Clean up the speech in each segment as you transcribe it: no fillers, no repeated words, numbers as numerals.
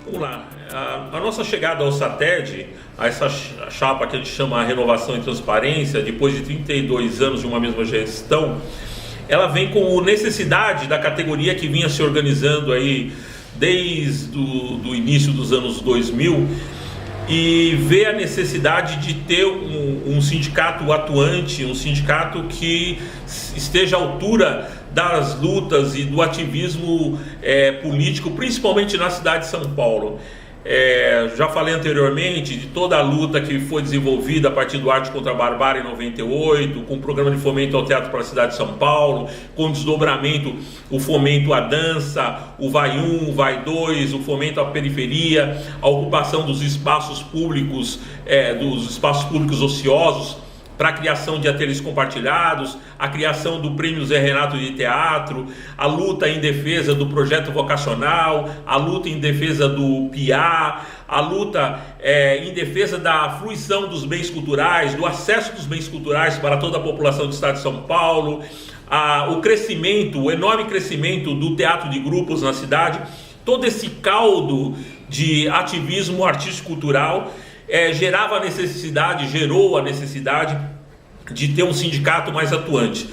Vamos lá. A nossa chegada ao SATED, a essa chapa que a gente chama Renovação e Transparência, depois de 32 anos de uma mesma gestão, ela vem com necessidade da categoria que vinha se organizando aí desde do início dos anos 2000 e vê a necessidade de ter um sindicato atuante, um sindicato que esteja à altura das lutas e do ativismo político, principalmente na cidade de São Paulo. Já falei anteriormente de toda a luta que foi desenvolvida a partir do Arte contra a Barbárie em 98, com o programa de fomento ao teatro para a cidade de São Paulo, com o desdobramento, o fomento à dança, o Vai 1, o Vai 2, o fomento à periferia, a ocupação dos espaços públicos ociosos, para a criação de ateliês compartilhados, a criação do Prêmio Zé Renato de Teatro, a luta em defesa do projeto vocacional, a luta em defesa do PIA, a luta em defesa da fruição dos bens culturais, do acesso dos bens culturais para toda a população do estado de São Paulo, o enorme crescimento do teatro de grupos na cidade, todo esse caldo de ativismo artístico-cultural gerou a necessidade de ter um sindicato mais atuante.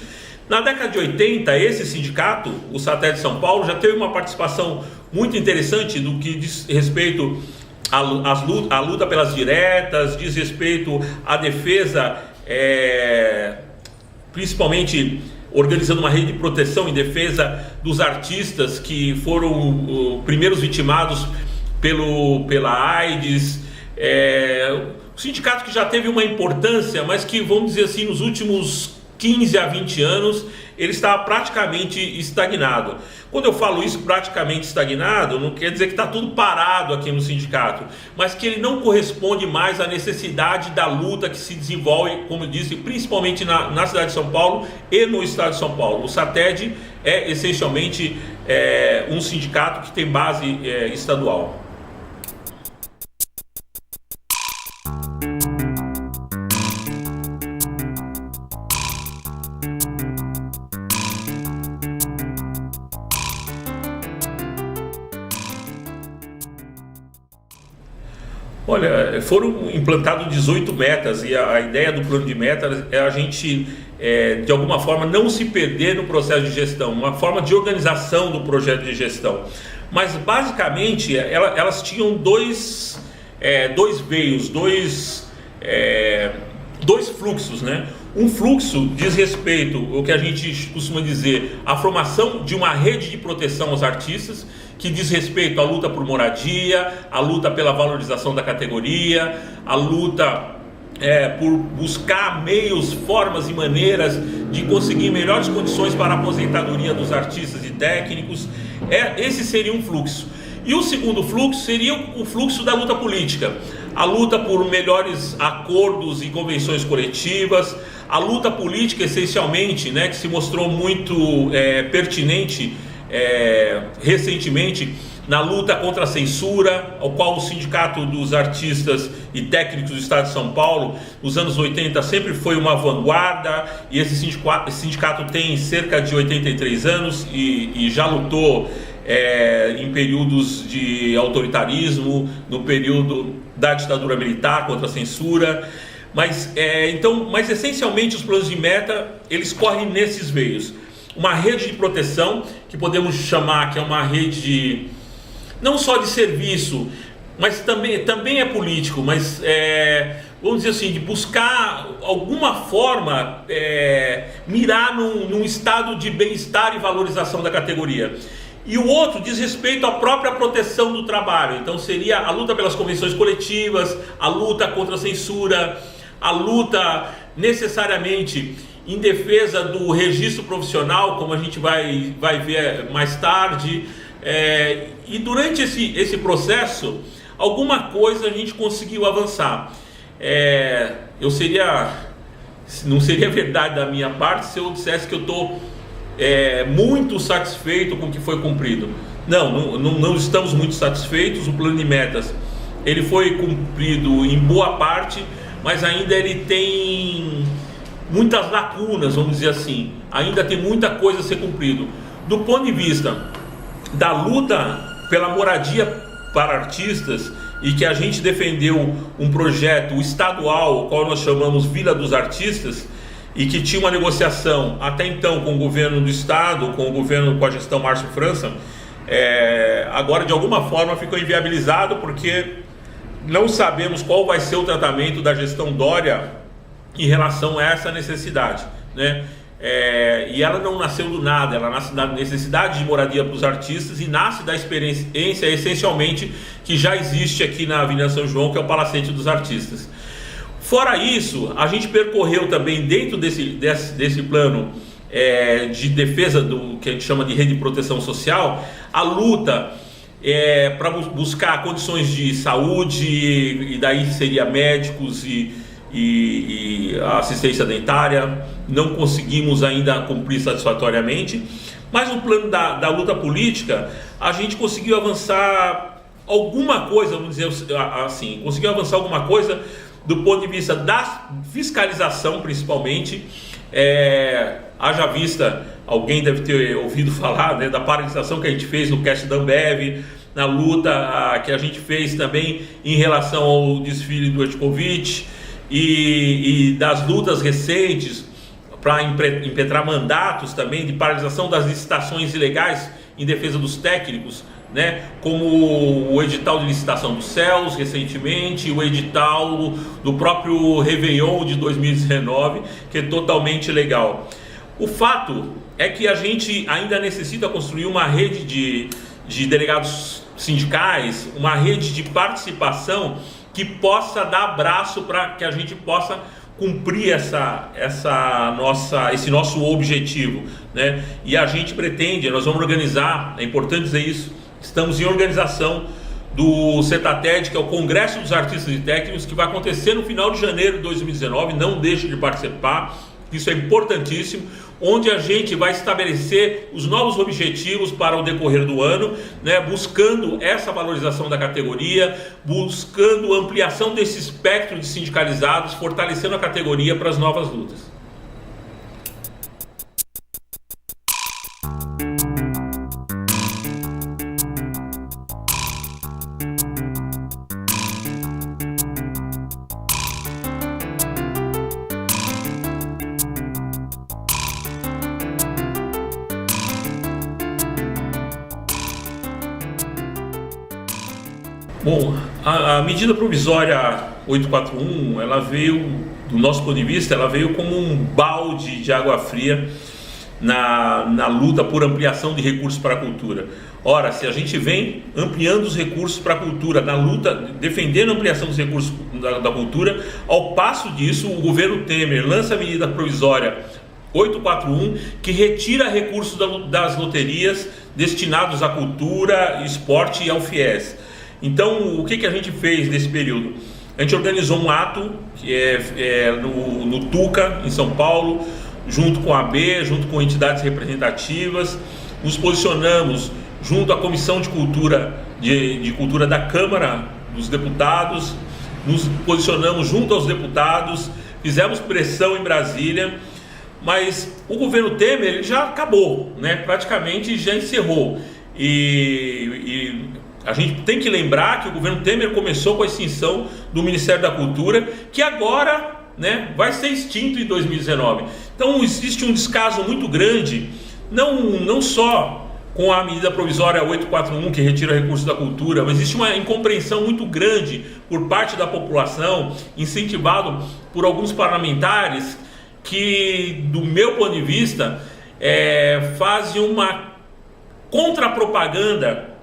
Na década de 80, esse sindicato, o SATED de São Paulo, já teve uma participação muito interessante no que diz respeito à luta pelas diretas, diz respeito à defesa, principalmente organizando uma rede de proteção em defesa dos artistas que foram primeiros vitimados pela AIDS. O sindicato que já teve uma importância, mas que, vamos dizer assim, nos últimos 15 a 20 anos ele está praticamente estagnado. Quando eu falo isso, praticamente estagnado, não quer dizer que está tudo parado aqui no sindicato, mas que ele não corresponde mais à necessidade da luta que se desenvolve, como eu disse, principalmente na cidade de São Paulo e no estado de São Paulo. O SATED é essencialmente um sindicato que tem base estadual. Olha, foram implantadas 18 metas e a ideia do plano de metas é a gente, de alguma forma, não se perder no processo de gestão, uma forma de organização do projeto de gestão. Mas, basicamente, elas tinham dois veios, dois fluxos, né? Um fluxo diz respeito ao que a gente costuma dizer, a formação de uma rede de proteção aos artistas, que diz respeito à luta por moradia, à luta pela valorização da categoria, à luta por buscar meios, formas e maneiras de conseguir melhores condições para a aposentadoria dos artistas e técnicos. Esse seria um fluxo. E o segundo fluxo seria o fluxo da luta política, a luta por melhores acordos e convenções coletivas, a luta política essencialmente, né, que se mostrou muito pertinente recentemente na luta contra a censura, ao qual o Sindicato dos Artistas e Técnicos do Estado de São Paulo, nos anos 80, sempre foi uma vanguarda, e esse sindicato tem cerca de 83 anos e já lutou em períodos de autoritarismo, no período da ditadura militar contra a censura, mas essencialmente os planos de meta, eles correm nesses veios. Uma rede de proteção, que podemos chamar que é uma rede não só de serviço, mas também é político, mas vamos dizer assim, de buscar alguma forma mirar num estado de bem-estar e valorização da categoria. E o outro diz respeito à própria proteção do trabalho, então seria a luta pelas convenções coletivas, a luta contra a censura, a luta necessariamente em defesa do registro profissional, como a gente vai ver mais tarde, e durante esse processo, alguma coisa a gente conseguiu avançar. Não seria verdade da minha parte se eu dissesse que eu estou muito satisfeito com o que foi cumprido. Não estamos muito satisfeitos. O plano de metas ele foi cumprido em boa parte, mas ainda ele tem muitas lacunas, vamos dizer assim, ainda tem muita coisa a ser cumprido. Do ponto de vista da luta pela moradia para artistas e que a gente defendeu um projeto estadual, o qual nós chamamos Vila dos Artistas, e que tinha uma negociação até então com o governo do estado, com a gestão Márcio França, agora de alguma forma ficou inviabilizado porque não sabemos qual vai ser o tratamento da gestão Dória em relação a essa necessidade, né? E ela não nasceu do nada, ela nasce da necessidade de moradia para os artistas e nasce da experiência essencialmente que já existe aqui na Avenida São João, que é o Palacete dos Artistas. Fora isso, a gente percorreu também dentro desse plano de defesa do que a gente chama de rede de proteção social, a luta para buscar condições de saúde, e daí seria médicos e assistência dentária. Não conseguimos ainda cumprir satisfatoriamente, mas no plano da luta política, a gente conseguiu avançar alguma coisa, vamos dizer assim, conseguiu avançar alguma coisa do ponto de vista da fiscalização, principalmente. Haja vista, alguém deve ter ouvido falar, né, da paralisação que a gente fez no cast da Ambev, na luta que a gente fez também em relação ao desfile do Edkovic e das lutas recentes para impetrar mandatos também de paralisação das licitações ilegais em defesa dos técnicos, né, como o edital de licitação dos céus recentemente, o edital do próprio Réveillon de 2019, que é totalmente legal. O fato é que a gente ainda necessita construir uma rede de delegados sindicais, uma rede de participação que possa dar abraço para que a gente possa cumprir esse nosso objetivo, né? E a gente pretende, nós vamos organizar, é importante dizer isso, estamos em organização do CETATED, que é o Congresso dos Artistas e Técnicos, que vai acontecer no final de janeiro de 2019, não deixe de participar, isso é importantíssimo, onde a gente vai estabelecer os novos objetivos para o decorrer do ano, né, buscando essa valorização da categoria, buscando ampliação desse espectro de sindicalizados, fortalecendo a categoria para as novas lutas. Bom, a medida provisória 841, ela veio, do nosso ponto de vista, ela veio como um balde de água fria na luta por ampliação de recursos para a cultura. Ora, se a gente vem ampliando os recursos para a cultura, na luta, defendendo a ampliação dos recursos da cultura, ao passo disso, o governo Temer lança a medida provisória 841, que retira recursos das loterias destinados à cultura, esporte e ao FIES. Então, o que a gente fez nesse período? A gente organizou um ato no Tuca, em São Paulo, junto com a AB, junto com entidades representativas. Nos posicionamos junto à Comissão de Cultura, de Cultura da Câmara dos Deputados, nos posicionamos junto aos deputados, fizemos pressão em Brasília, mas o governo Temer ele já acabou, né? Praticamente já encerrou. E a gente tem que lembrar que o governo Temer começou com a extinção do Ministério da Cultura, que agora, né, vai ser extinto em 2019. Então existe um descaso muito grande, não só com a medida provisória 841, que retira recursos da cultura, mas existe uma incompreensão muito grande por parte da população, incentivado por alguns parlamentares que, do meu ponto de vista, fazem uma contrapropaganda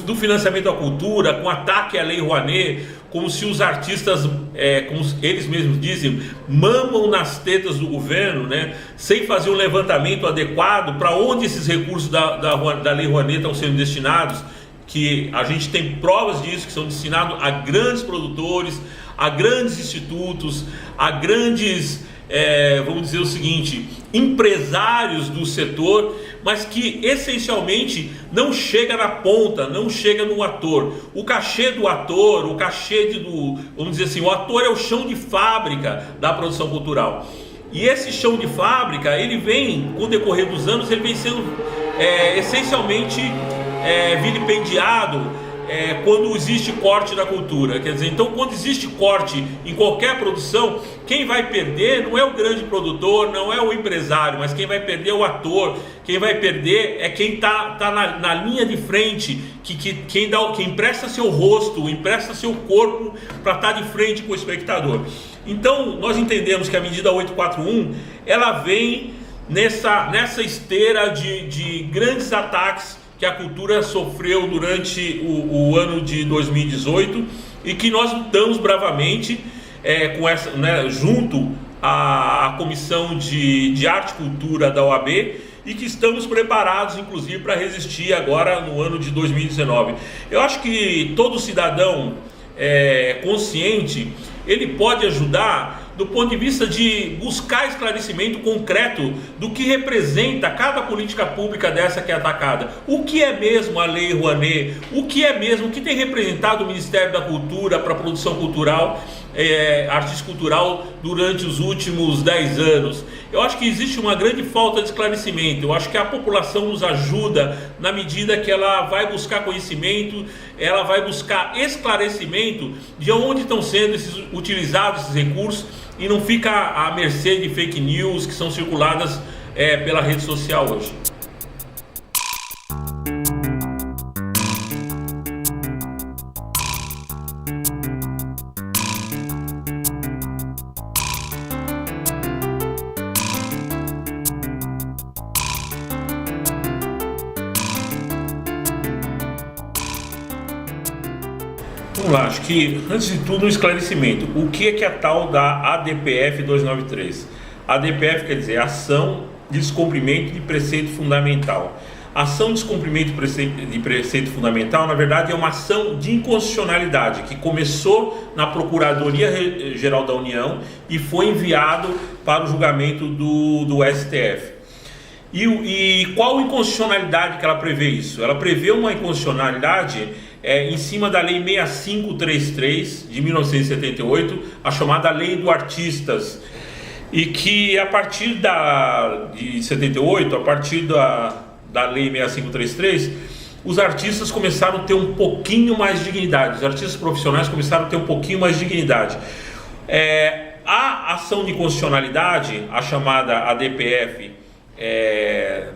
do financiamento à cultura, com ataque à Lei Rouanet, como se os artistas, como eles mesmos dizem, mamam nas tetas do governo, né, sem fazer um levantamento adequado para onde esses recursos da Lei Rouanet estão sendo destinados, que a gente tem provas disso, que são destinados a grandes produtores, a grandes institutos, a grandes, vamos dizer o seguinte, empresários do setor, mas que essencialmente não chega na ponta, não chega no ator. O cachê do ator, o cachê vamos dizer assim, o ator é o chão de fábrica da produção cultural. E esse chão de fábrica, ele vem, com o decorrer dos anos, ele vem sendo essencialmente vilipendiado quando existe corte na cultura. Quer dizer, então quando existe corte em qualquer produção, quem vai perder não é o grande produtor, não é o empresário, mas quem vai perder é o ator, quem vai perder é quem está na linha de frente, quem empresta seu rosto, empresta seu corpo para estar de frente com o espectador. Então nós entendemos que a medida 841 ela vem nessa esteira de grandes ataques que a cultura sofreu durante o ano de 2018 e que nós lutamos bravamente com essa, junto à Comissão de Arte e Cultura da OAB, e que estamos preparados inclusive para resistir agora no ano de 2019. Eu acho que todo cidadão consciente, ele pode ajudar do ponto de vista de buscar esclarecimento concreto do que representa cada política pública dessa que é atacada. O que é mesmo a Lei Rouanet? O que é mesmo, o que tem representado o Ministério da Cultura para a produção cultural, artística cultural durante os últimos 10 anos? Eu acho que existe uma grande falta de esclarecimento. Eu acho que a população nos ajuda na medida que ela vai buscar conhecimento, ela vai buscar esclarecimento de onde estão sendo utilizados esses recursos e não fica à mercê de fake news que são circuladas pela rede social hoje. Vamos lá, acho que antes de tudo um esclarecimento. O que é a tal da ADPF 293? ADPF quer dizer Ação de Descumprimento de Preceito Fundamental. Ação de descumprimento de preceito fundamental, na verdade, é uma ação de inconstitucionalidade que começou na Procuradoria-Geral da União e foi enviado para o julgamento do STF. E qual inconstitucionalidade que ela prevê isso? Ela prevê uma inconstitucionalidade em cima da Lei 6533 de 1978, a chamada Lei do Artistas, e que a partir de 78, a partir da Lei 6533, os artistas começaram a ter um pouquinho mais de dignidade, os artistas profissionais começaram a ter um pouquinho mais de dignidade. A ação de inconstitucionalidade, a chamada ADPF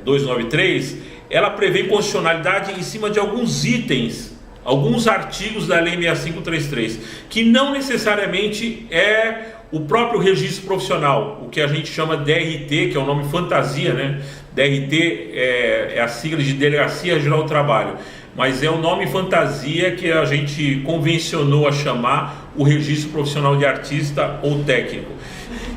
293, ela prevê inconstitucionalidade em cima de alguns itens, alguns artigos da Lei 6533, que não necessariamente é o próprio registro profissional, o que a gente chama DRT, que é o nome fantasia, né? DRT é a sigla de Delegacia Geral do Trabalho, mas é o nome fantasia que a gente convencionou a chamar o registro profissional de artista ou técnico.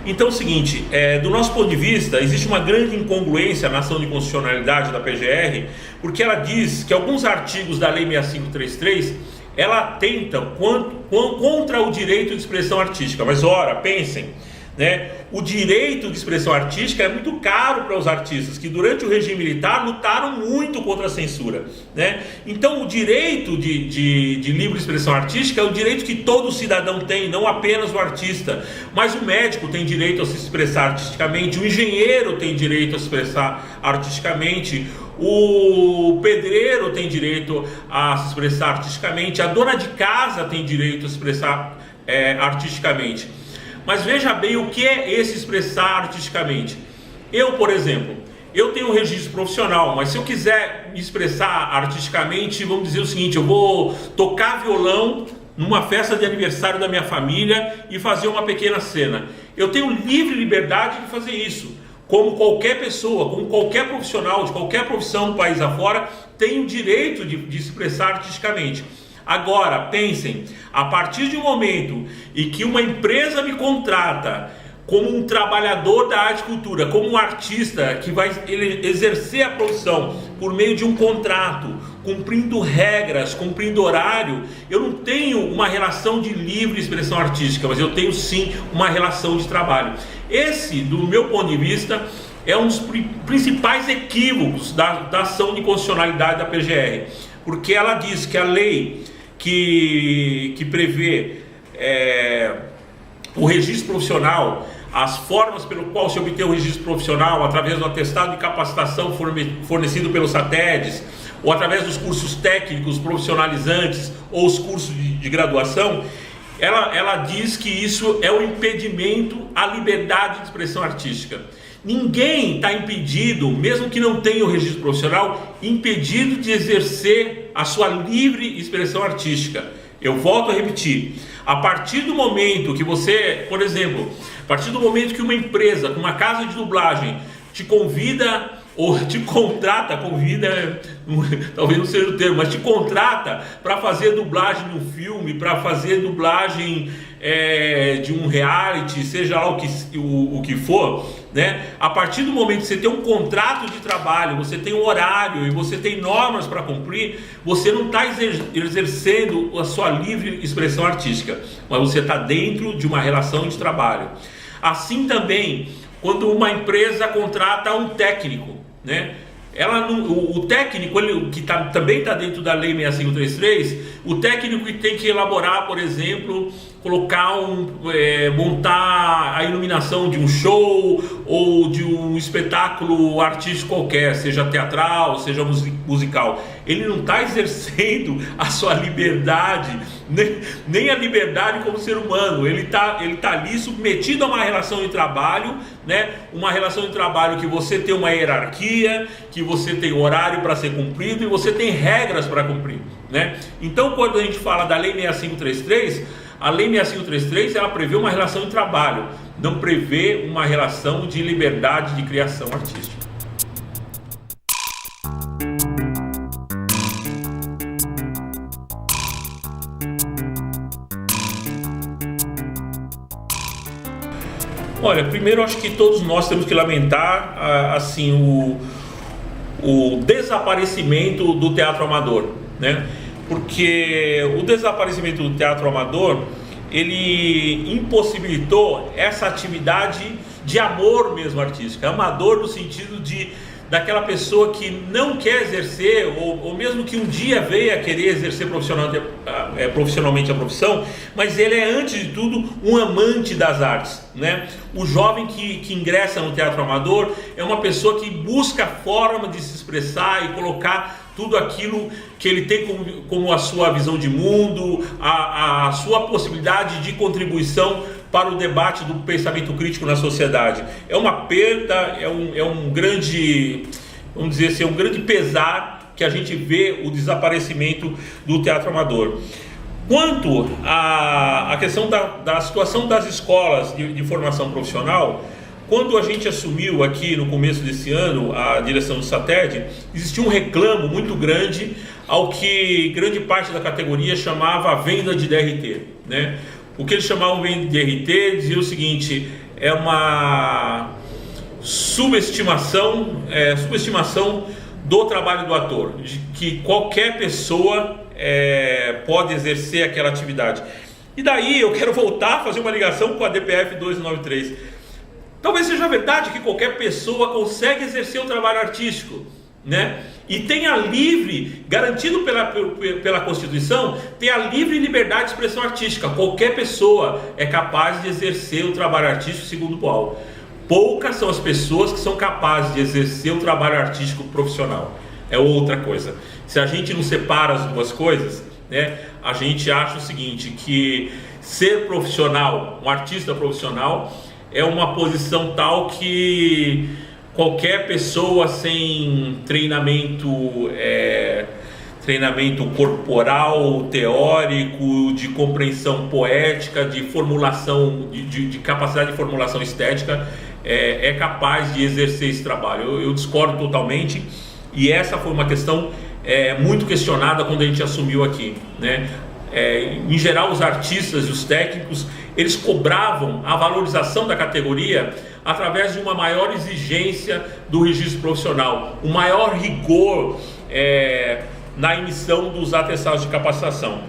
Então é o seguinte, do nosso ponto de vista, existe uma grande incongruência na ação de constitucionalidade da PGR, porque ela diz que alguns artigos da Lei 6533, ela atenta contra o direito de expressão artística. Mas ora, pensem, né? O direito de expressão artística é muito caro para os artistas que durante o regime militar lutaram muito contra a censura, né? Então o direito de livre expressão artística é o direito que todo cidadão tem, não apenas o artista. Mas o médico tem direito a se expressar artisticamente, o engenheiro tem direito a se expressar artisticamente, o pedreiro tem direito a se expressar artisticamente, a dona de casa tem direito a se expressar artisticamente. Mas veja bem o que é esse expressar artisticamente. Eu, por exemplo, eu tenho um registro profissional, mas se eu quiser me expressar artisticamente, vamos dizer o seguinte, eu vou tocar violão numa festa de aniversário da minha família e fazer uma pequena cena. Eu tenho livre liberdade de fazer isso. Como qualquer pessoa, como qualquer profissional de qualquer profissão do país afora, tem o direito de se expressar artisticamente. Agora, pensem, a partir de um momento em que uma empresa me contrata como um trabalhador da arte e cultura, como um artista que vai exercer a profissão por meio de um contrato, cumprindo regras, cumprindo horário, eu não tenho uma relação de livre expressão artística, mas eu tenho sim uma relação de trabalho. Esse, do meu ponto de vista, é um dos principais equívocos da ação de constitucionalidade da PGR, porque ela diz que a lei que prevê o registro profissional, as formas pelo qual se obter o registro profissional, através do atestado de capacitação fornecido pelos SATEDs, ou através dos cursos técnicos profissionalizantes ou os cursos de graduação, ela diz que isso é um impedimento à liberdade de expressão artística. Ninguém está impedido, mesmo que não tenha o registro profissional, impedido de exercer a sua livre expressão artística. Eu volto a repetir, a partir do momento que você, por exemplo, a partir do momento que uma empresa, uma casa de dublagem te convida ou te contrata, convida, talvez não seja o termo, mas te contrata para fazer dublagem de um filme, para fazer dublagem de um reality, seja lá o que for, né? A partir do momento que você tem um contrato de trabalho, você tem um horário e você tem normas para cumprir, você não está exercendo a sua livre expressão artística, mas você está dentro de uma relação de trabalho. Assim também, quando uma empresa contrata um técnico, né? O técnico, também está dentro da Lei 6533, o técnico que tem que elaborar, por exemplo, montar a iluminação de um show ou de um espetáculo artístico qualquer, seja teatral, seja musical, ele não está exercendo a sua liberdade, nem a liberdade como ser humano. Ele tá ali submetido a uma relação de trabalho, né? Uma relação de trabalho que você tem uma hierarquia, que você tem horário para ser cumprido e você tem regras para cumprir, né? Então, quando a gente fala da Lei 6533, a Lei 6533 ela prevê uma relação de trabalho, não prevê uma relação de liberdade de criação artística. Olha, primeiro acho que todos nós temos que lamentar assim o desaparecimento do teatro amador, né? Porque o desaparecimento do teatro amador, ele impossibilitou essa atividade de amor mesmo artística, amador no sentido daquela pessoa que não quer exercer, ou mesmo que um dia venha a querer exercer profissionalmente a profissão, mas ele é antes de tudo um amante das artes, né? O jovem que ingressa no teatro amador é uma pessoa que busca forma de se expressar e colocar tudo aquilo que ele tem como a sua visão de mundo, a sua possibilidade de contribuição para o debate do pensamento crítico na sociedade. É uma perda, é um grande, vamos dizer assim, um grande pesar que a gente vê o desaparecimento do teatro amador. Quanto à questão da situação das escolas de formação profissional, quando a gente assumiu aqui no começo desse ano a direção do SATED, existia um reclamo muito grande ao que grande parte da categoria chamava a venda de DRT, né? O que eles chamavam de DRT dizia o seguinte: é uma subestimação do trabalho do ator, de que qualquer pessoa pode exercer aquela atividade. E daí eu quero voltar a fazer uma ligação com a DPF 293. Talvez seja verdade que qualquer pessoa consegue exercer o trabalho artístico, né? E tenha livre, garantido pela Constituição, tem a livre liberdade de expressão artística. Qualquer pessoa é capaz de exercer o trabalho artístico segundo o Paulo. Poucas são as pessoas que são capazes de exercer o trabalho artístico profissional. É outra coisa. Se a gente não separa as duas coisas, né, a gente acha o seguinte, que ser profissional, um artista profissional, é uma posição tal que qualquer pessoa sem treinamento corporal, teórico, de compreensão poética, de formulação, de capacidade de formulação estética, é capaz de exercer esse trabalho. Eu discordo totalmente, e essa foi uma questão muito questionada quando a gente assumiu aqui, né? Em geral, os artistas e os técnicos, eles cobravam a valorização da categoria através de uma maior exigência do registro profissional, um maior rigor na emissão dos atestados de capacitação.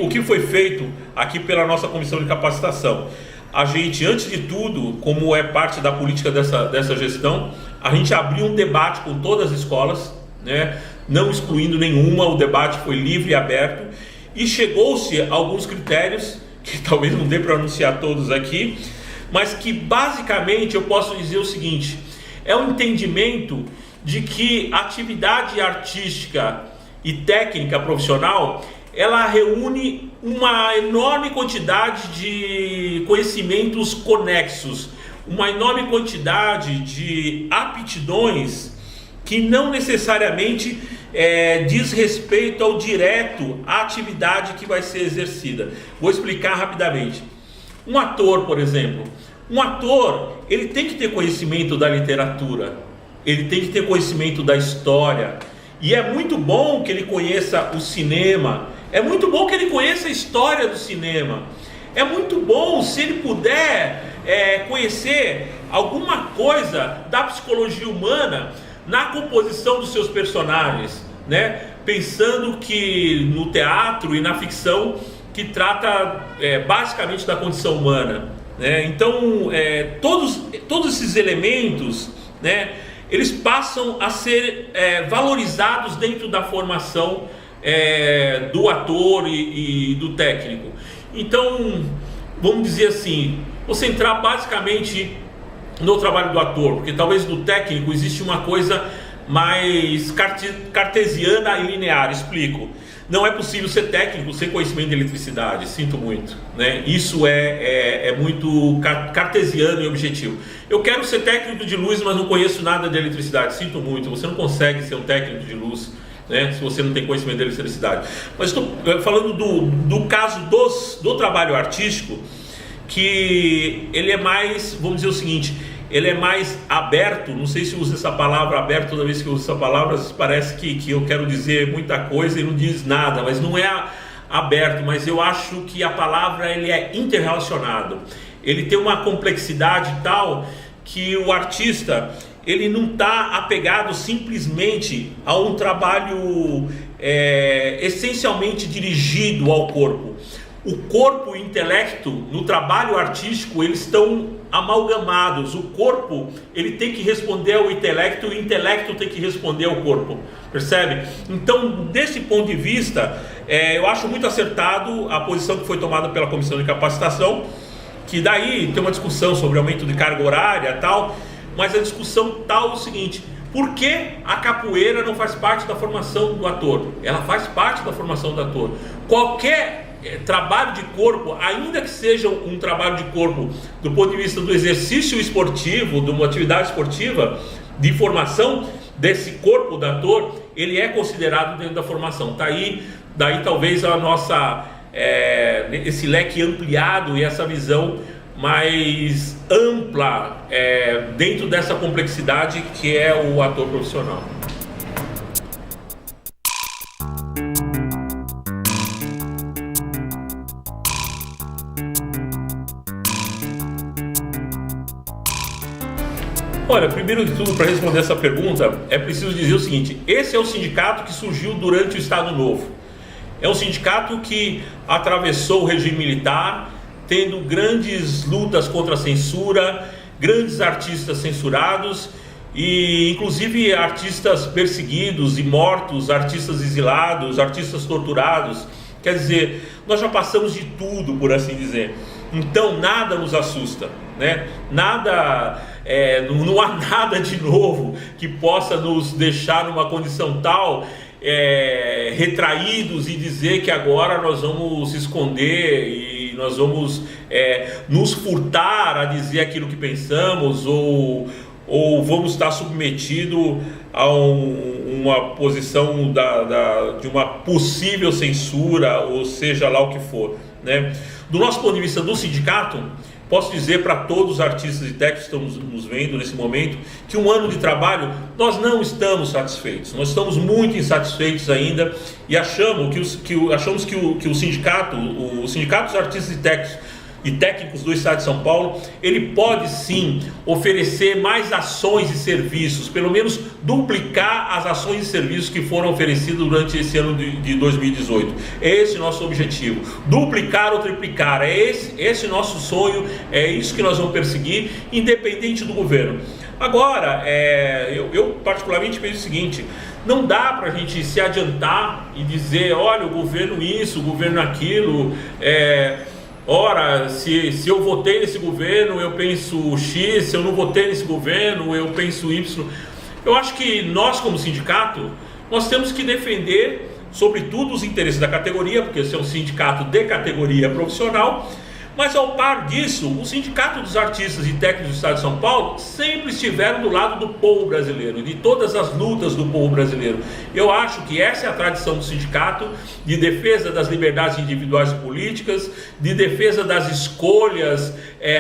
O que foi feito aqui pela nossa comissão de capacitação? A gente, antes de tudo, como é parte da política dessa gestão, a gente abriu um debate com todas as escolas, né? Não excluindo nenhuma, o debate foi livre e aberto, e chegou-se a alguns critérios, que talvez não dê para anunciar todos aqui, mas que basicamente eu posso dizer o seguinte: é um entendimento de que a atividade artística e técnica profissional, ela reúne uma enorme quantidade de conhecimentos conexos, uma enorme quantidade de aptidões que não necessariamente diz respeito ao direto à atividade que vai ser exercida. Vou explicar rapidamente. Um ator, por exemplo, ele tem que ter conhecimento da literatura, ele tem que ter conhecimento da história, e é muito bom que ele conheça o cinema, é muito bom que ele conheça a história do cinema, é muito bom se ele puder conhecer alguma coisa da psicologia humana na composição dos seus personagens, né? Pensando que no teatro e na ficção que trata basicamente da condição humana, né? Então todos esses elementos, né, eles passam a ser valorizados dentro da formação do ator e do técnico. Então, vamos dizer assim, vou centrar basicamente no trabalho do ator, porque talvez no técnico existe uma coisa mais cartesiana e linear. Explico. Não é possível ser técnico sem conhecimento de eletricidade, sinto muito, né? Isso é muito cartesiano e objetivo. Eu quero ser técnico de luz, mas não conheço nada de eletricidade, sinto muito. Você não consegue ser um técnico de luz, né, se você não tem conhecimento de eletricidade. Mas estou falando do caso do trabalho artístico, que ele é mais, vamos dizer o seguinte, ele é mais aberto. Não sei se usa essa palavra aberto, toda vez que eu uso essa palavra parece que eu quero dizer muita coisa e não diz nada, mas não é aberto, mas eu acho que a palavra ele é interrelacionado, ele tem uma complexidade tal que o artista ele não está apegado simplesmente a um trabalho essencialmente dirigido ao corpo. O corpo e o intelecto no trabalho artístico eles estão amalgamados. O corpo ele tem que responder ao intelecto e o intelecto tem que responder ao corpo, percebe? Então, desse ponto de vista, eu acho muito acertado a posição que foi tomada pela comissão de capacitação, que daí tem uma discussão sobre aumento de carga horária e tal, mas a discussão tal é o seguinte: por que a capoeira não faz parte da formação do ator? Ela faz parte da formação do ator. Qualquer trabalho de corpo, ainda que seja um trabalho de corpo do ponto de vista do exercício esportivo, de uma atividade esportiva, de formação desse corpo do ator, ele é considerado dentro da formação. Daí talvez a nossa esse leque ampliado e essa visão mais ampla dentro dessa complexidade que é o ator profissional. Olha, primeiro de tudo, para responder essa pergunta, é preciso dizer o seguinte: esse é o sindicato que surgiu durante o Estado Novo. É um sindicato que atravessou o regime militar, tendo grandes lutas contra a censura, grandes artistas censurados e inclusive artistas perseguidos e mortos, artistas exilados, artistas torturados. Quer dizer, nós já passamos de tudo, por assim dizer. Então nada nos assusta, né? Não há nada de novo que possa nos deixar numa condição tal retraídos e dizer que agora nós vamos esconder e nós vamos nos furtar a dizer aquilo que pensamos ou vamos estar submetidos a uma posição de uma possível censura, ou seja lá o que for, né? Do nosso ponto de vista do sindicato, posso dizer para todos os artistas e técnicos que estão nos vendo nesse momento que um ano de trabalho nós não estamos satisfeitos, nós estamos muito insatisfeitos ainda e achamos que o sindicato dos artistas e técnicos do Estado de São Paulo, ele pode sim oferecer mais ações e serviços, pelo menos duplicar as ações e serviços que foram oferecidos durante esse ano de 2018. É esse o nosso objetivo, duplicar ou triplicar, é esse nosso sonho, é isso que nós vamos perseguir, independente do governo. Agora, eu particularmente penso o seguinte: não dá para a gente se adiantar e dizer, olha, o governo isso, o governo aquilo, ora, se eu votei nesse governo, eu penso X, se eu não votei nesse governo, eu penso Y. Eu acho que nós, como sindicato, nós temos que defender, sobretudo, os interesses da categoria, porque esse é um sindicato de categoria profissional, mas ao par disso, o Sindicato dos Artistas e Técnicos do Estado de São Paulo sempre estiveram do lado do povo brasileiro, de todas as lutas do povo brasileiro. Eu acho que essa é a tradição do sindicato, de defesa das liberdades individuais e políticas, de defesa das escolhas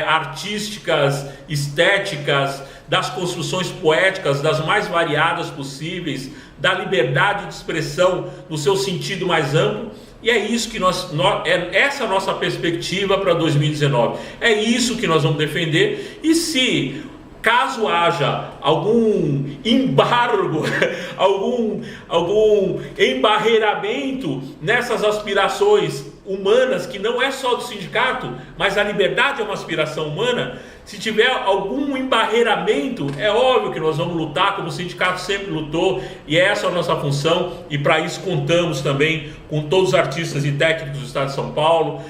artísticas, estéticas, das construções poéticas, das mais variadas possíveis, da liberdade de expressão no seu sentido mais amplo. E é isso que essa é a nossa perspectiva para 2019. É isso que nós vamos defender. E se, caso haja algum embargo, algum embarreiramento nessas aspirações humanas, que não é só do sindicato, mas a liberdade é uma aspiração humana, se tiver algum embarreiramento, é óbvio que nós vamos lutar, como o sindicato sempre lutou, e essa é a nossa função, e para isso contamos também com todos os artistas e técnicos do Estado de São Paulo.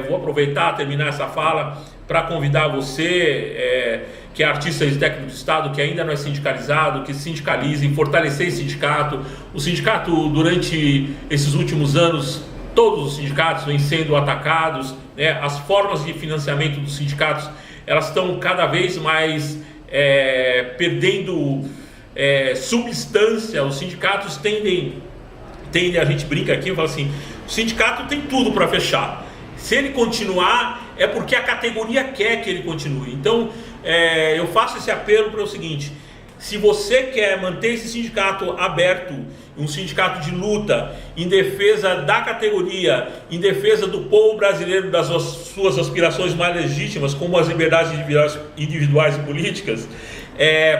Vou aproveitar, terminar essa fala, para convidar você, que é artista e técnico do Estado, que ainda não é sindicalizado, que se sindicalize, fortalecer esse sindicato. O sindicato, durante esses últimos anos, todos os sindicatos vêm sendo atacados, né? As formas de financiamento dos sindicatos, elas estão cada vez mais perdendo substância. Os sindicatos tendem, a gente brinca aqui, fala assim, o sindicato tem tudo para fechar. Se ele continuar, é porque a categoria quer que ele continue. Então, eu faço esse apelo para o seguinte: se você quer manter esse sindicato aberto, um sindicato de luta, em defesa da categoria, em defesa do povo brasileiro, das suas aspirações mais legítimas, como as liberdades individuais e políticas,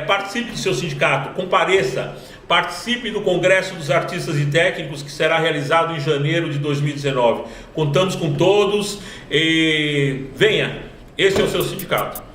participe do seu sindicato, compareça, participe do Congresso dos Artistas e Técnicos, que será realizado em janeiro de 2019. Contamos com todos e venha, esse é o seu sindicato.